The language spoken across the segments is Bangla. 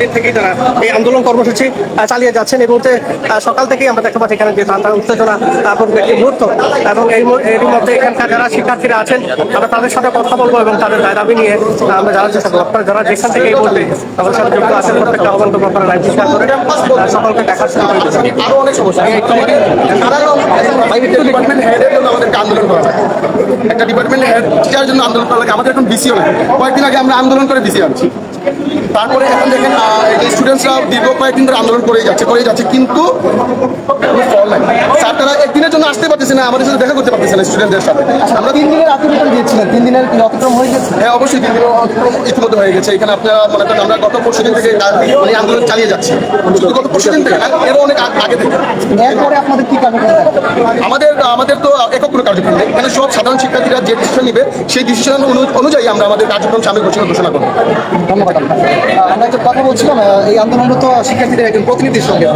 দিন থেকেই তারা এই আন্দোলন কর্মসূচি চালিয়ে যাচ্ছেন। এই মুহূর্তে সকাল থেকেই আমরা দেখতে পাচ্ছি এখানে যে তার উত্তেজনা একটি মুহূর্ত, এবং এরই মধ্যে এখানকার যারা শিক্ষার্থীরা আছেন আমরা তাদের সাথে কথা বলবো এবং তাদের দাবি নিয়ে আমরা জানার চেষ্টা করবো। আপনারা যারা যেখান থেকে এই মুহূর্তে তাদের সাথে যুক্ত আছেন প্রত্যেকটা আহ্বান করবো আপনারা লাইভ শেয়ার করে সকলকে দেখার চেষ্টা করবেন। আরো অনেক সমস্যা ডিপার্টমেন্ট হেডের জন্য আমাদেরকে আন্দোলন করা লাগে, একটা ডিপার্টমেন্ট হেড টিচারের জন্য আন্দোলন করা লাগে। আমাদের এখন বিসিও নেই, কয়েকদিন আগে আমরা আন্দোলন করে বিসি আনছি। তারপরে এখন দেখেন স্টুডেন্টসরা দীর্ঘ কয়েকদিন ধরে আন্দোলন করেই যাচ্ছে কিন্তু স্যার তারা একদিনের জন্য আসতে পারতেছে না, আমাদের সাথে দেখা করতে পারতেছে না স্টুডেন্টদের সাথে। আমরা 3 দিনের আতিথ্য দিয়েছিলাম, 3 দিনের অতিক্রম হয়ে গেছে। হ্যাঁ অবশ্যই 3 দিনের ইতিমধ্যে হয়ে গেছে। এখানে আপনারা মনে করেন আমরা গত পরশুদিন থেকে মানে আন্দোলন চালিয়ে যাচ্ছি, গত পরশুদিন থেকে এরও অনেক আগে থেকে। এরপরে আপনাদের কি কার্যক্রম? আমাদের তো একক কোনো কার্যক্রম নেই, এখানে সব সাধারণ শিক্ষার্থীরা যে ডিসিশন নেবে সেই ডিসিশন অনুযায়ী আমরা আমাদের কার্যক্রম সামনে ঘোষণা করবো। ধন্যবাদ। আমরা একটা কথা বলছিলাম এই আন্দোলনরত শিক্ষার্থীদের একজন প্রতিনিধির সঙ্গে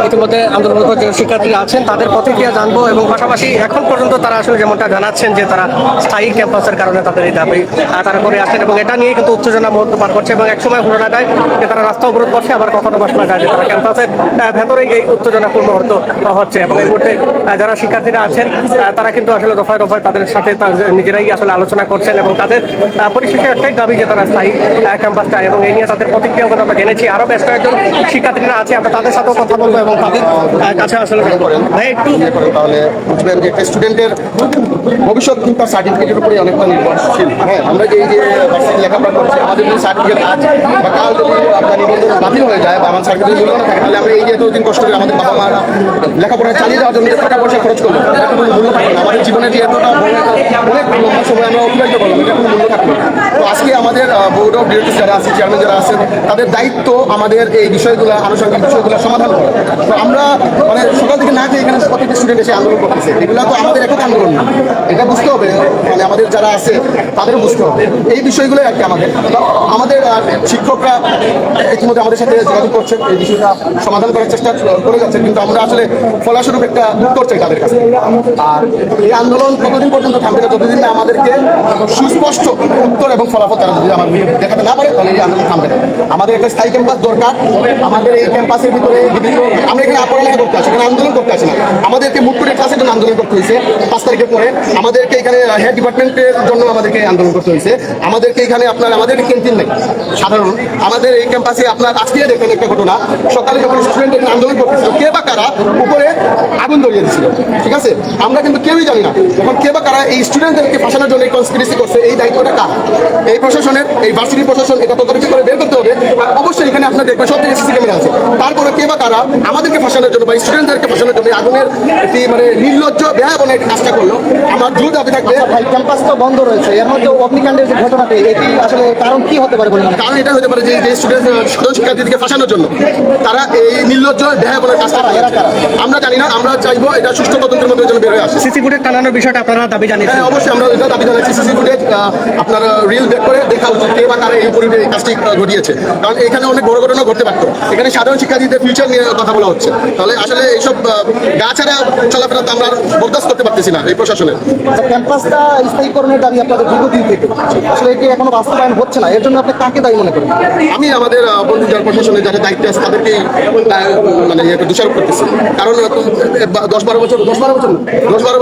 ইতিমধ্যে আন্দোলনরত যে শিক্ষার্থীরা আছেন তাদের প্রতিক্রিয়া জানবো, এবং পাশাপাশি এখন পর্যন্ত তারা আসলে যেমনটা জানাচ্ছেন যে তারা স্থায়ী ক্যাম্পাসের কারণে তাদের এই দাবি তারা করে আসছেন, এবং এটা নিয়ে কিন্তু উত্তেজনা মুহূর্ত পার করছে। এবং একসময় ঘটনা যায় যে তারা রাস্তা অবরোধ করছে, আবার কখনো বা শোনা যায় যে তারা ক্যাম্পাসের ভেতরেই এই উত্তেজনাপূর্ণ মুহূর্ত হচ্ছে। এবং এই মুহূর্তে যারা শিক্ষার্থীরা আছেন তারা কিন্তু আসলে দফায় দফায় তাদের সাথে নিজেরাই আসলে আলোচনা করছেন, এবং তাদের পরিশেষে একটাই দাবি যে তারা স্থায়ী ক্যাম্পাস চায়, এবং এই নিয়ে তাদের প্রতিক্রিয়া আমরা জেনেছি। আরো বেশ কয়েকজন শিক্ষার্থীরা আছে, আমরা তাদের সাথেও কথা বলবো এবং তাদের কাছে আসলে একটু তাহলে বুঝবেন যে একটা স্টুডেন্টের ভবিষ্যৎ কিন্তু তার সার্টিফিকেটের উপরে অনেকটা নির্ভরশীল। হ্যাঁ আমরা যে লেখাপড়া করছি, আমাদের যদি সার্টিফিকেট আজ বা কাল যদি আপনার নিবন্ধন বাতিল হয়ে যায় বা আমার সার্টিফিকেট মূল্য না থাকে, তাহলে আমরা এই যে এতদিন কষ্ট করে আমাদের বাবা মারা লেখাপড়া চালিয়ে যাওয়ার জন্য টাকা পয়সা খরচ করবো, এটা কোনো মূল্য থাকে না। আমাদের জীবনে যে এতটা অনেক লম্বা সময় আমরা অতিবাহিত করলাম, এটা কোনো মূল্য থাকবে না। তো আজকে আমাদের বোর্ড অফ ডিরেক্টর যারা আছে, চেয়ারম্যান যারা আছেন, তাদের দায়িত্ব আমাদের এই বিষয়গুলো আনুষঙ্গিক বিষয়গুলো সমাধান করা। তো আমরা মানে সকাল থেকে না খেয়ে এখানে প্রত্যেকটা স্টুডেন্ট এসে আন্দোলন করতেছে, এগুলো তো আমাদের একক আন্দোলন না, এটা বুঝতে হবে। মানে আমাদের যারা আছে তাদেরও বুঝতে হবে এই বিষয়গুলোই আর কি। আমাদের শিক্ষকরা ইতিমধ্যে আমাদের সাথে যোগাযোগ করছেন, এই বিষয়টা সমাধান করার চেষ্টা করে যাচ্ছেন, কিন্তু আমরা আসলে ফলস্বরূপ একটা উত্তর চাই তাদের কাছে। আর এই আন্দোলন কতদিন পর্যন্ত থামবে না, যতদিন না আমাদেরকে সুস্পষ্ট উত্তর এবং ফলাফল তারা যদি আমার দেখাতে না পারে, তাহলে এই আন্দোলন থামবে না। আমাদের একটা স্থায়ী ক্যাম্পাস দরকার। আমাদের এই ক্যাম্পাসের ভিতরে বিভিন্ন আমরা এখানে পড়ালেখা করতে আসি, এখানে আন্দোলন করতে আসি না। আমাদেরকে মুখ করে ক্লাসের জন্য আন্দোলন করতে হয়েছে 5 তারিখের পরে। আমাদেরকে এখানে হেড ডিপার্টমেন্টের জন্য আমাদেরকে আন্দোলন করতে হয়েছে। আমাদেরকে এখানে আমাদের ক্যান্টিন নেই সাধারণ। আমাদের এই ক্যাম্পাসে আপনার আজকে দেখেন একটা ঘটনা, সকালে যখন স্টুডেন্ট এখানে আন্দোলন করতেছিল, কে বা কারা উপরে আগুন ধরিয়ে দিচ্ছিল, ঠিক আছে? আমরা কিন্তু কেউই জানি না এখন কে বা কারা এই স্টুডেন্টদেরকে ফাঁসানোর জন্য এই কনস্পিরেসি করছে। এই দায়িত্বটা কার? এই প্রশাসনের, এই ভার্সিটি প্রশাসন এটা তদন্ত করে বের করতে হবে। আর অবশ্যই এখানে আপনার দেখবেন সব থেকে সিসি ক্যামেরা আছে। তারপরে কে বা কারা আমাদেরকে ফাঁসানোর জন্য বা স্টুডেন্টদেরকে ফাঁসানোর জন্য আগুনের একটি মানে নির্লজ্জ ব্যয়াবনের কাজটা করলো। আমার দ্রুত দাবি থাকবে, ক্যাম্পাস তো বন্ধ রয়েছে, এর মধ্যে অগ্নিকাণ্ডের যে ঘটনাটি, এটি আসলে কারণ কি হতে পারে? কারণ এটা হতে পারে যে স্টুডেন্ট সাধারণ শিক্ষার্থীদেরকে ফাঁসানোর জন্য তারা এই নির্লজ্জ ব্যয়াবনের কাজটা করে। আমরা জানি না, আমরা চাইবো এটা সুষ্ঠু তদন্তের মধ্যে যেন বের হয়ে আসে। সিসি ফুটেজ টানানোর বিষয়টা আপনারা দাবি জানিয়েছেন? হ্যাঁ অবশ্যই আমরা এটা দাবি জানাচ্ছি। সিসি ফুটেজ আপনার রিল বের করে দেখা উচিত কে বা কারা এই পরিবেশ কাজটি ঘটিয়েছে, কারণ এখানে অনেক বড় ঘটনা ঘটতে পারতো। এখানে সাধারণ শিক্ষার্থীদের ফিউচার নিয়ে কথা বলা হচ্ছে, তাহলে আসলে এইসব গা ছাড়া চলাফেরা তো আমরা বরদাস্ত করতে পারতেছি না এই প্রশাসনের। ক্যাম্পাসটা স্থায়ীকরণের দাবি আপনাদের দীর্ঘদিন থেকে, আসলে এটি এখনো বাস্তবায়ন হচ্ছে না, এর জন্য আপনি কাকে দায়ী মনে করেন? আমি আমাদের বন্ধুদের প্রশাসনের যারা দায়িত্বে আছে তাদেরকে মানে দোষারোপ করতেছি, কারণ 10-12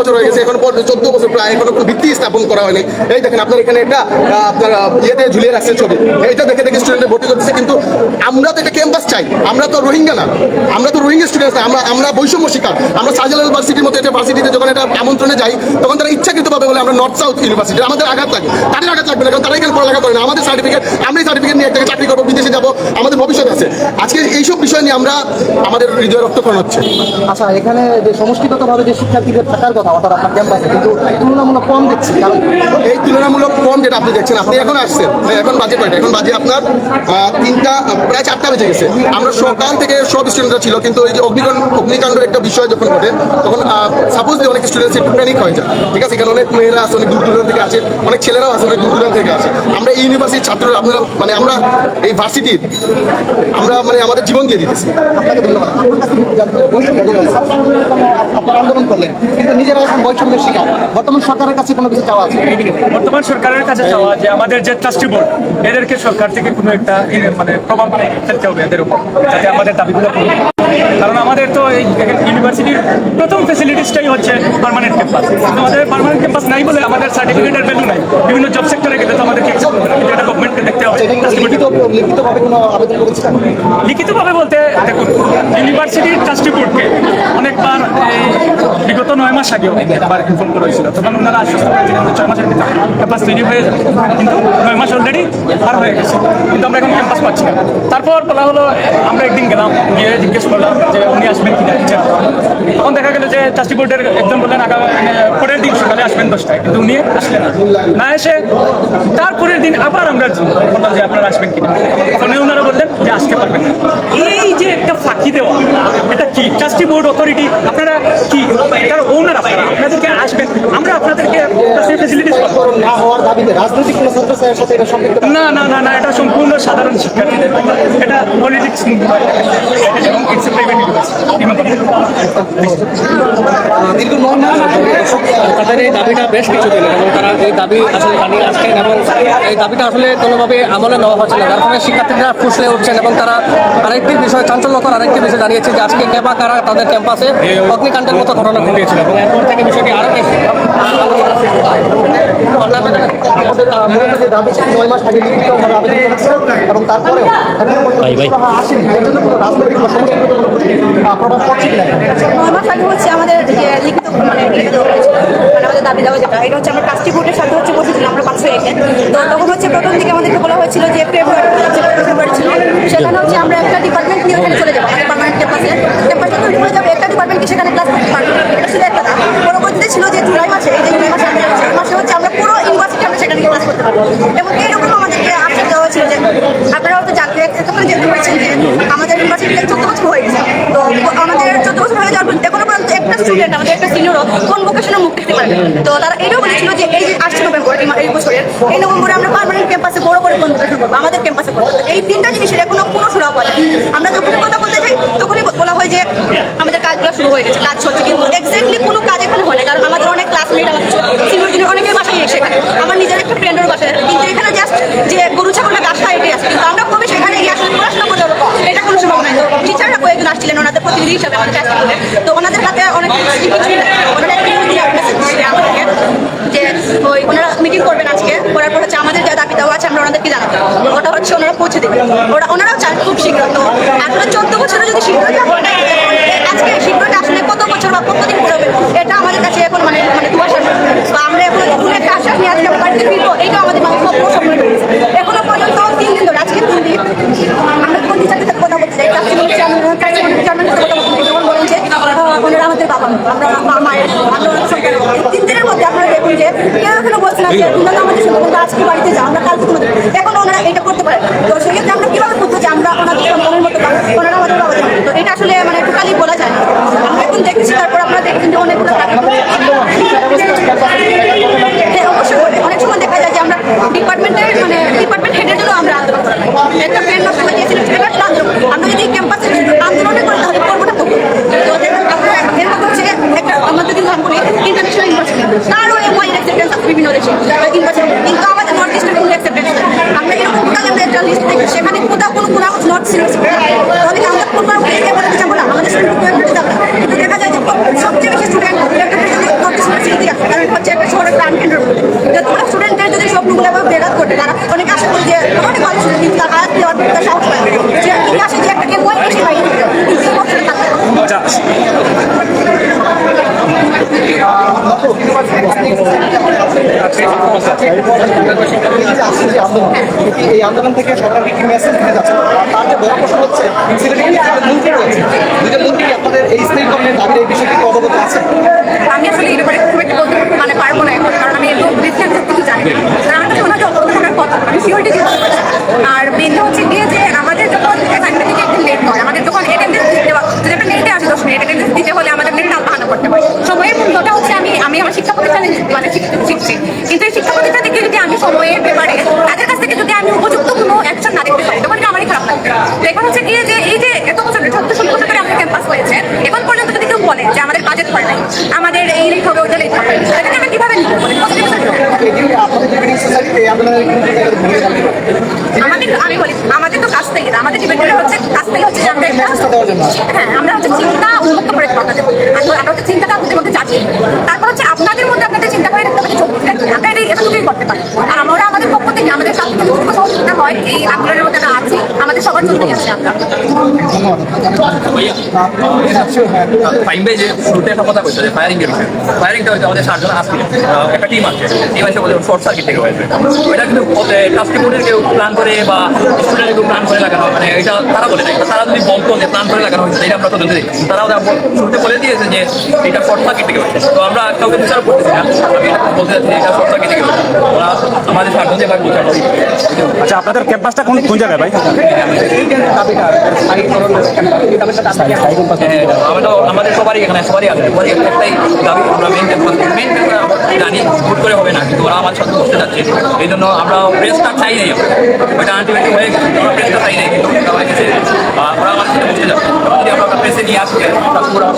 বছর হয়ে গেছে, এখন 14 বছর প্রায় এখনো ভিত্তি স্থাপন করা হয়নি। এই দেখেন আপনার এখানে একটা আপনার ইয়েতে ঝুলিয়ে রাখছে ছবি, এইটা দেখে দেখে স্টুডেন্টদের ভর্তি করতেছে। কিন্তু আমরা তো একটা ক্যাম্পাস চাই, আমরা তো রোহিঙ্গা না, আমরা তো রোহিঙ্গা স্টুডেন্ট না, আমরা বৈষম্য শিকার। আমরা শাহজালাল ইউনিভার্সিটির মতো একটা ভার্সিটিতে যখন এটা আমন্ত্রণে যাই, তখন তারা ইচ্ছাকৃত পাবে বলে আমরা নর্থ সাউথ ইউনিভার্সিটি, আমাদের আঘাত লাগে। তাদের আঘাত লাগবে না, কারণ তারা এখানে পড়ালেখা করে না। আমাদের সার্টিফিকেট, আমরা এই সার্টিফিকেট নিয়ে একটা চাকরি করবো, বিদেশে যাবো, আমাদের ভবিষ্যৎ আছে। আজকে এইসব বিষয় নিয়ে আমরা আমাদের হৃদয় রক্তক্ষরণ হচ্ছে। আচ্ছা, এখানে যে সমষ্টিগতভাবে যে শিক্ষার্থীদের থাকার কথা অর্থাৎ আপনার ক্যাম্পাসে, কিন্তু তুলনামূলক কম দেখছি। কারণ এই তুলনামূলক কম যেটা আপনি দেখছেন, আপনি এখন আসছেন, এখন বাজে কয়টা? এখন বাজে আপনার 3টা, প্রায় 4টা বেজে গেছে। আমরা সকাল থেকে সব স্টুডেন্টরা ছিল, কিন্তু এই যে অগ্নিকাণ্ডের একটা বিষয় যখন ঘটে, তখন সাপোজ অনেক স্টুডেন্টস একটু প্যানিক হয়ে যায়, ঠিক আছে? এখানে অনেক মেয়েরা আছে, অনেক দূর দূরান্ত থেকে আছে, অনেক ছেলেরাও আছে, অনেক দূর দূরান্ত থেকে আছে। আমরা এই ইউনিভার্সিটির ছাত্ররা, আপনারা মানে আমরা এই ভার্সিটির আমরা মানে আমাদের জীবন দিয়ে দিয়ে দিতেছি। আপনাকে ধন্যবাদ। আপনার কাছে বৈষম্য রয়েছে। আপনারা আন্দোলন করলেন কিন্তু নিজেরা এখন বৈষম্যের শিকার। বর্তমান সরকারের কাছে কোনো কিছু চাওয়া আছে? বর্তমান সরকারের কাছে চাওয়া যে আমাদের যে ট্রাস্টি বোর্ড এদেরকে সরকার থেকে কোনো একটা মানে প্রভাব ফেলতে হবে এদের উপর, যাতে আমাদের দাবিগুলো পূরণ হয়। কারণ আমাদের তো এই ইউনিভার্সিটির প্রথম ফেসিলিটিসটাই হচ্ছে পার্মানেন্ট ক্যাম্পাস। আমাদের পার্মানেন্ট ক্যাম্পাস নাই বলে আমাদের সার্টিফিকেটের ভ্যালু নাই। বিভিন্ন জব সেক্টরে গেলে তো আমাদেরকে accept করবে না, কিন্তু এটা গভর্নমেন্টকে দেখতে হবে। লিখিতভাবে কোনো আবেদন করেছিলেন? লিখিতভাবে বলতে দেখুন, ইউনিভার্সিটির ট্রাস্টি বোর্ডকে অনেকবার এই বিগত 9 মাস আগেও একবার ইনফর্ম করা হয়েছিল। তখন ওনারা আশ্বস্ত করেছিলেন যে 6 মাসের ভিতরে ক্যাম্পাস তৈরি হয়ে যাবে, কিন্তু 9 মাস অলরেডি পার হয়ে গেছে, কিন্তু আমরা এখন ক্যাম্পাস পাচ্ছি না। তারপর বলা হলো, আমরা একদিন গেলাম, গিয়ে জিজ্ঞেস করলাম যে উনি আসবেন কিনা টিচার। তখন দেখা গেল যে ট্রাস্টি বোর্ডের একজন বললেন পরের দিন সকালে আসবেন 10টায়, কিন্তু উনি আসলেন না। এসে তারপরের দিন আবার আমরা বললাম যে আপনারা আসবেন কিনা, তখন ওনারা বললেন যে আসতে পারবেন না। এই যে একটা ফাঁকি দেওয়া, এটা কি ট্রাস্টি বোর্ড অথরিটি? আপনারা কি এটার ওনার? আপনাদেরকে আসবেন, আমরা আপনাদেরকে ফেসিলিটিস না হওয়ার দাবিতে রাজনৈতিক কোনো ছাত্রছাত্রীর সাথে এটা সম্পৃক্ত? না না না না, এটা সম্পূর্ণ সাধারণ শিক্ষার্থীদের, এটা পলিটিক্স এবং ইটস প্রাইভেট দীর্ঘ 9 মাস তাদের এই দাবিটা বেশ কিছুদিন এবং তারা এই দাবি আসলে জানিয়ে আসছেন এবং এই দাবিটা আসলে কোনোভাবে আমলে নেওয়া হচ্ছে না, যার ফলে শিক্ষার্থীরা ফুসলে উঠছেন। এবং তারা আরেকটি বিষয়, চাঞ্চল্যকর আরেকটি বিষয় জানিয়েছে যে আজকে কেবা কারা তাদের ক্যাম্পাসে অগ্নিকাণ্ডের মতো ঘটনা ঘটিয়েছিল এবং এরপর থেকে বিষয়টি আরও বেশি মূলত যে দাবি ছিল 9 মাস আগে লিখিতভাবে আবেদন করেছিলেন এবং তারপরেও এখনো পর্যন্ত আসেনি। এর জন্য কোনো রাজনৈতিক বা সমস্ত প্রভাব পড়ছে কিনা? 9 মাস আগে হচ্ছে আমাদের যে লিখিত মানে আমাদের দাবি দেওয়া যেটা, এটা হচ্ছে আমরা ট্রাস্টি বোর্ডের সাথে হচ্ছে বসেছিলাম আমরা 500 একে। তো তখন হচ্ছে প্রথম দিকে আমাদেরকে বলা হয়েছিল যে ফেব্রুয়ারি ছিল, সেখানে হচ্ছে আমরা একটা ডিপার্টমেন্ট নিয়ে ওখানে চলে যাবো, আমাদের পার্মানেন্ট ক্যাম্পাসটা তৈরি হয়ে যাবে, একটা ডিপার্টমেন্টকে সেখানে ক্লাস করতে পারবো, এটা ছিল একটা দাবি। পরবর্তীতে ছিল যে জুলাই মাসে, এই যে জুলাই মাসে এই মাসে হচ্ছে আমরা পুরো ইউনিভার্সিটি আমরা সেখানে ক্লাস করতে পারবো। এবং এইরকম আমাদেরকে আশ্বাস দেওয়া হয়েছিল যে আপনারা হয়তো জানতে জানতে পারছেন যে আমাদের ইউনিভার্সিটিতে 14 বছর হয়ে গেছে। তো আমাদের 14 বছর হয়ে যাওয়ার পর এখনো পর্যন্ত একটা স্টুডেন্ট, আমাদের একটা সিনিয়রও কনভোকেশনে মুখ দেখতে পারবে। তো তারা এটাও বলেছিল যে এই যে 8 নভেম্বর এই বছরের এই নভেম্বরে আমরা পার্মানেন্ট ক্যাম্পাসে বড় করে কনভোকেশন করবো, আমাদের ক্যাম্পাসে করবো। এই তিনটা জিনিসের এখনো কোনো সুরাহ পাওয়া যায়। আমরা যখনই কথা বলতে চাই তখনই বলা হয় যে আমাদের কাজগুলো শুরু হয়ে গেছে, কাজ হচ্ছে, কিন্তু এক্স্যাক্টলি কোনো কাজ এখানে হয় না। কারণ আমাদের অনেক ক্লাসমেট, আমাদের সিনিয়র জুনিয়র অনেকের বাসায় সেখানে, আমার নিজের একটা ফ্রেন্ডের বাসায়, কিন্তু এখানে জাস্ট যে গরু ছাগলের গাছটা এটাই আছে, কিন্তু আমরা কবে সেখানে গিয়ে আসলে পড়াশোনা করতে পারবো এটা কোনো সম্ভব নয়। তো টিচাররা কয়েকজন আসছিলেন ওনাদের প্রতিনিধি হিসাবে আমাদের কাজ করতে, তো ওনাদের হাতে অনেক ওনারা একটা মেসেজ দিচ্ছিলেন আমাদেরকে যে ওই ওনারা মিটিং করবেন আজকে, করার পর হচ্ছে আমাদের যা দাবি দেওয়া আছে আমরা ওনাদেরকে জানাবো, ওটা হচ্ছে ওনারা পৌঁছে দেবেন। ওনারাও চান খুব শীঘ্র। তো আসলে 14 বছরে যদি শীঘ্রতা আজকে শীঘ্রতা আসলে কত বছর বা কতদিন পরে হবে এটা আমাদের কাছে এখন মানে দুয়াশা। তো আমরা এখন কোনো একটা আশ্বাস নিয়ে আজকে বাড়িতে ফিরবো, এইটাও আমাদের মানে স্বপ্ন রয়েছে। এখনো পর্যন্ত 3 দিন ধরে, আজকে 3 দিন আমরা কোন টিচারদের সাথে কথা বলতে চাই, বলেন যে ওনারা আমাদের বাবা, আমরা মায়ের, আমরা 3 দিনের মধ্যে আপনারা দেখুন যে কেউ এখনো বলছে না যে তোমরা আমাদের সঙ্গে তোমরা আজকে বাড়িতে যাও, আমরা কালকে তোমাদের, এখন ওনারা এটা করতে পারে। তো সেক্ষেত্রে আমরা কিভাবে বুঝবো যে আমরা ওনাদের সন্তানের মতো ওনারা আমাদের বাবা জানেন? তো এটা আসলে মানে টোটালি বলা যায় না। আমরা এখন দেখতেছি, তারপর আপনারা দেখছেন যে অনেকগুলো অবশ্যই অনেক সময় দেখা যায় যে আমরা ডিপার্টমেন্টের মানে ডিপার্টমেন্ট হেডের জন্য আমরা আন্দোলন করা হয়। একটা ফ্রেন্ড নষ্ট হয়ে গিয়েছিল, সেটা আন্দোলন। আমরা যদি ক্যাম্পাসে আন্দোলনে করি তাহলে করবোটা তো এর মধ্যে হচ্ছে একটা আমাদের যদি নাম করি ইন্টারন্যাশনাল ইউনিভার্সিটি, তারও ওয়াইড অ্যাকসেপ্টেন্স আছে বিভিন্ন দেশে ইউনিভার্সিটি, কিন্তু আমাদের নর্থ ইস্টের কোনো অ্যাকসেপ্টেন্স নেই। আমরা এরকম আমরা একটা লিস্ট দেখি, সেখানে কোথাও কোনো নর্থ ইউনিভার্সিটি, তাহলে আমরা কোনবার বলতে যাবো না আমাদের স্টুডেন্ট যাবো না। কিন্তু দেখা যায় যে সবচেয়ে বেশি স্টুডেন্ট নর্থ ইউনিভার্সিটি আছে, কারণ হচ্ছে একটা শহরের প্রাণ কেন্দ্র। যতগুলো স্টুডেন্টের যদি স্বপ্নগুলো বেরাত করতে, তারা অনেক আশা করি যে অনেক ভালো স্টুডেন্ট, কিন্তু তার আয়াত দেওয়ার পর সাহস পায় যে আসে যে একটা কেমন বেশি বাইরে এই আন্দোলন থেকে সরকারকে কি মেসেজ দিতে যাচ্ছে? তার যে বড় প্রশ্ন হচ্ছে মন্ত্রী রয়েছে, দুজন মন্ত্রী আপনাদের এই স্থায়ী কর্মীর দাবির এই বিষয়টি অবগত আছে? আমি আসলে এই ব্যাপারে খুব একটা বলতে মানে পারবো না এখন, কারণ আমি একটু বিস্তারিত কিছু জানি না। আমার কাছে ওনাকে অবস্থানের কথা আমি সিওরিটি দিতে পারছি। আর মেনটা হচ্ছে গিয়ে যে আমাদের যখন অ্যাসাইনমেন্ট থেকে একদিন লেট হয়, আমাদের যখন অ্যাটেন্ডেন্স দিতে যদি একটা নেটে আসে 10 মিনিট অ্যাটেন্ডেন্স দিতে হলে আমাদের নেট বাহানা করতে হয়। সময়ের মূল্যটা হচ্ছে আমি আমার শিক্ষা প্রতিষ্ঠানে মানে শিখছি, কিন্তু এই শিক্ষা প্রতিষ্ঠান থেকে যদি আমি সময়ের ব্যাপারে তাদের কাছ থেকে যদি আমি উপযুক্ত কোনো অ্যাকশন না দেখতে পাই, তখন আমারই খারাপ লাগবে। এখন হচ্ছে গিয়ে যে এই যে এত বছর 14-16 বছর ধরে আমাদের ক্যাম্পাস হয়েছে, এখন পর্যন্ত যদি কেউ বলে যে আমাদের বাজেট হয় নাই, আমাদের এই লিখ হবে ওইটা লিখ হবে, তাদেরকে আমরা কিভাবে নিব? আপনাদের যে বিল্ডিং সোসাইটিতে আপনারা আমাদের আমি বলি আমাদের তো কাছ থেকে না, আমাদের ডিবেটটা হচ্ছে কাছ থেকে হচ্ছে যে আমরা একটা হ্যাঁ আমরা হচ্ছে চিন্তা উন্মুক্ত করে দেবো আপনাদের। আমরা হচ্ছে চিন্তাটা আমাদের মধ্যে যাচ্ছি, তারপর হচ্ছে আপনাদের মধ্যে আপনাদের চিন্তা করে রাখতে হবে আমরা এতটুকুই করতে পারি। আর আমরা আমাদের পক্ষ থেকে আমাদের সাথে যতটুকু সহযোগিতা হয় এই আন্দোলনের মধ্যে আমরা আছি, আমাদের সবার জন্যই আছি আমরা। ফাইমবে যে শুরুতে একটা কথা বলছে যে ফায়ারিং এর বিষয়ে, ফায়ারিংটা হচ্ছে আমাদের 7 জন আসছিল, একটা টিম আছে, টিম এসে বলে শর্ট সার্কিট থেকে হয়েছে। এটা কিন্তু ট্রাস্টি বোর্ডের কেউ প্ল্যান করে বা স্টুডেন্টের কেউ প্ল্যান করে লাগানো, মানে এটা তারা বলে নাই। তারা যদি বলতো যে প্ল্যান করে লাগানো হয়েছে, এটা আমরা তদন্ত দিই। তারাও শুরুতে বলে দিয়েছে যে এটা শর্ট সার্কিট থেকে হয়েছে। তো আমরা কাউকে বিচার করতেছি না, আমি এটা বলতে চাচ্ছি এটা শর্ট সার্কিট থেকে হয়েছে। ওরা আমাদের 7 জন যেভাবে বিচার করে। আচ্ছা, আপনাদের ক্যাম্পাসটা কোন কোন জায়গায় ভাই? আমাদের সবারই এখানে সবারই আছে, সবারই একটাই দাবি, আমরা মেন ক্যাম্পাস জানি ভোট করে হবে না, কিন্তু ওরা আমার সাথে বসতে যাচ্ছে। এই জন্য আমরা প্রেসটা চাই নাই, ওইটা আলটিমেটলি হয়ে গেছে, আমরা প্রেসটা চাই নাই, কিন্তু ওরা আমার সাথে বসতে যাচ্ছে। যদি আমরা প্রেসে নিয়ে আসতে ওরা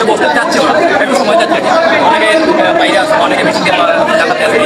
বসতে চাচ্ছে, ওরা একটু সময় যাচ্ছে, অনেকে বাইরে আছে, অনেকে বেশি জায়গাতে আছে।